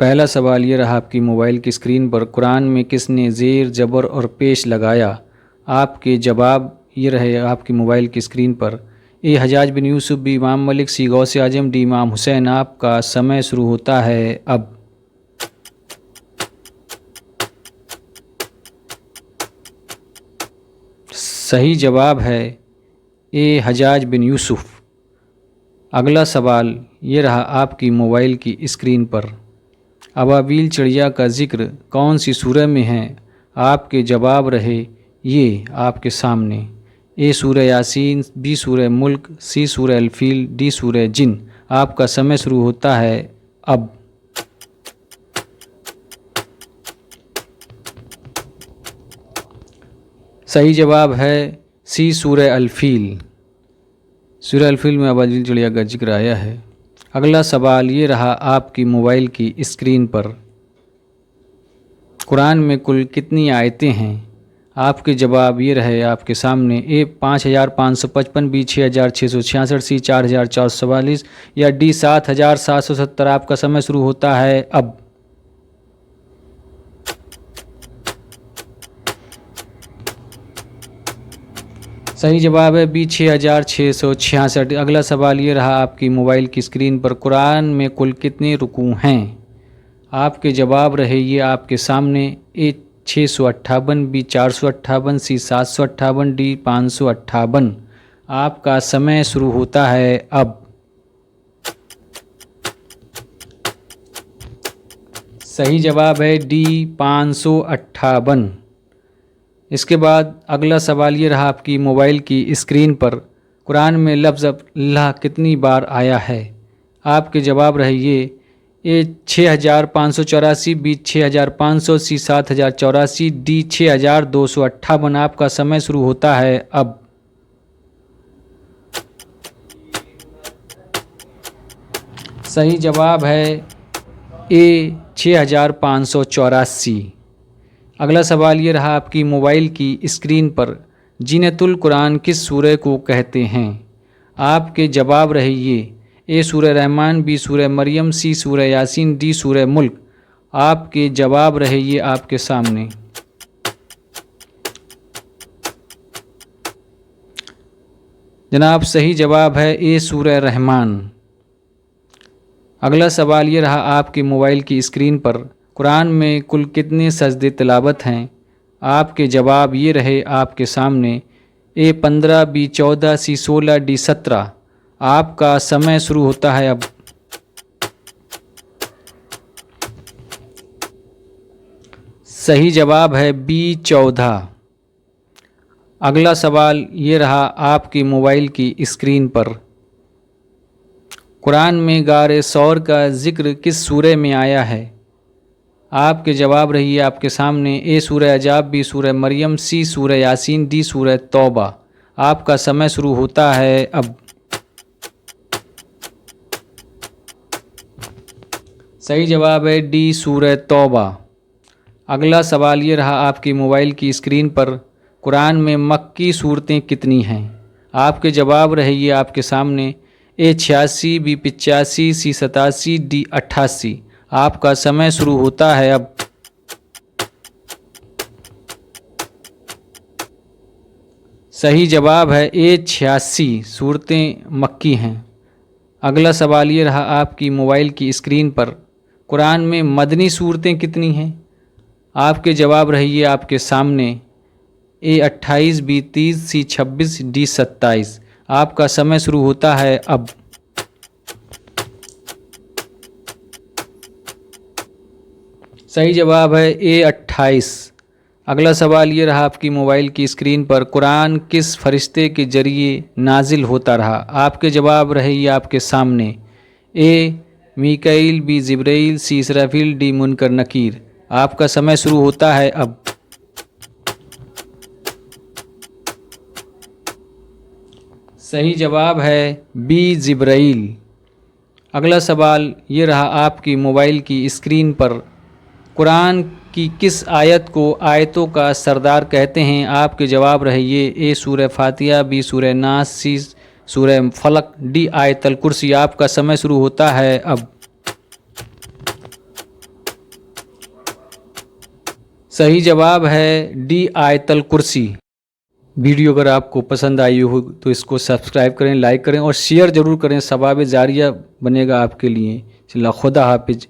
पहला सवाल ये रहा आपकी मोबाइल की स्क्रीन पर, कुरान में किसने ज़ेर ज़बर और पेश लगाया? आपके जवाब ये रहे आपकी मोबाइल की स्क्रीन पर। ए हजाज बिन यूसुफ, बी इमाम मलिक, सी गौसे आजम, डी इमाम हुसैन। आपका समय शुरू होता है अब। सही जवाब है ए हजाज बिन यूसुफ। अगला सवाल ये रहा आपकी मोबाइल की स्क्रीन पर, अबाबील चिड़िया का जिक्र कौन सी सूरह में है? आपके जवाब रहे ये आपके सामने। ए सूरह यासीन, बी सूरह मुल्क, सी सूरह अल-फील, डी सूरह जिन। आपका समय शुरू होता है अब। सही जवाब है सी सूरह अल-फील। सूरह अल-फील में अबाबील चिड़िया का जिक्र आया है। अगला सवाल ये रहा आपकी मोबाइल की स्क्रीन पर, कुरान में कुल कितनी आयतें हैं? आपके जवाब ये रहे आपके सामने। ए 5555, बी 6666, सी 4444 या डी 7770। आपका समय शुरू होता है अब। सही जवाब है बी 6666। अगला सवाल ये रहा आपकी मोबाइल की स्क्रीन पर, कुरान में कुल कितने रुकू हैं? आपके जवाब रहे ये आपके सामने। ए 658, बी 458, सी 758, डी 558। आपका समय शुरू होता है अब। सही जवाब है डी 558। इसके बाद अगला सवाल ये रहा आपकी मोबाइल की स्क्रीन पर, कुरान में लफ्ज़ अल्लाह कितनी बार आया है? आपके जवाब रहे ये। ए 6584, बी 6500, सी 7084, डी 6258। आपका समय शुरू होता है अब। सही जवाब है ए 6584। अगला सवाल ये रहा आपकी मोबाइल की स्क्रीन पर, जीनतुल कुरान किस सूरह को कहते हैं? आपके जवाब रहे ये। ए सूरह रहमान, बी सूरह मरियम, सी सूरह यासीन, डी सूरह मुल्क। आपके जवाब रहे ये आपके सामने। जनाब सही जवाब है ए सूरह रहमान। अगला सवाल ये रहा आपकी मोबाइल की स्क्रीन पर, कुरान में कुल कितने सजदे तिलावत हैं? आपके जवाब ये रहे आपके सामने। ए 15, बी 14, सी 16, डी 17। आपका समय शुरू होता है अब। सही जवाब है बी 14। अगला सवाल ये रहा आपकी मोबाइल की स्क्रीन पर, कुरान में गारे सौर का जिक्र किस सूरह में आया है? आपके जवाब रही है आपके सामने। ए सूरह अजाब, बी सूरह मरियम, सी सूरह यासीन, डी सूरह तौबा। आपका समय शुरू होता है अब। सही जवाब है डी सूरह तौबा। अगला सवाल ये रहा आपकी मोबाइल की स्क्रीन पर, कुरान में मक्की सूरतें कितनी हैं? आपके जवाब रहे ये आपके सामने। ए 86, बी 85, सी 87, डी 88। आपका समय शुरू होता है अब। सही जवाब है ए 86 सूरतें मक्की हैं। अगला सवाल ये रहा आपकी मोबाइल की स्क्रीन पर, कुरान में मदनी सूरतें कितनी हैं? आपके जवाब रहिए आपके सामने। ए 28, बी 30, सी 26, डी 27। आपका समय शुरू होता है अब। सही जवाब है ए 28। अगला सवाल ये रहा आपकी मोबाइल की स्क्रीन पर, कुरान किस फरिश्ते के जरिए नाजिल होता रहा? आपके जवाब रहे ये आपके सामने। ए मीकाईल, बी जिब्राइल, सी इसराफील, डी मुनकर नकीर। आपका समय शुरू होता है अब। सही जवाब है बी जिब्राइल। अगला सवाल ये रहा आपकी मोबाइल की स्क्रीन पर, कुरान की किस आयत को आयतों का सरदार कहते हैं? आपके जवाब रहे ये। ए सूरह फातिहा, बी सूरह नास, सी सूरह फलक, डी आयतल कुर्सी। आपका समय शुरू होता है अब। सही जवाब है डी आयतल कुर्सी। वीडियो अगर आपको पसंद आई हो तो इसको सब्सक्राइब करें, लाइक करें और शेयर ज़रूर करें। सवाब जारिया बनेगा आपके लिए। चला खुदा हाफिज।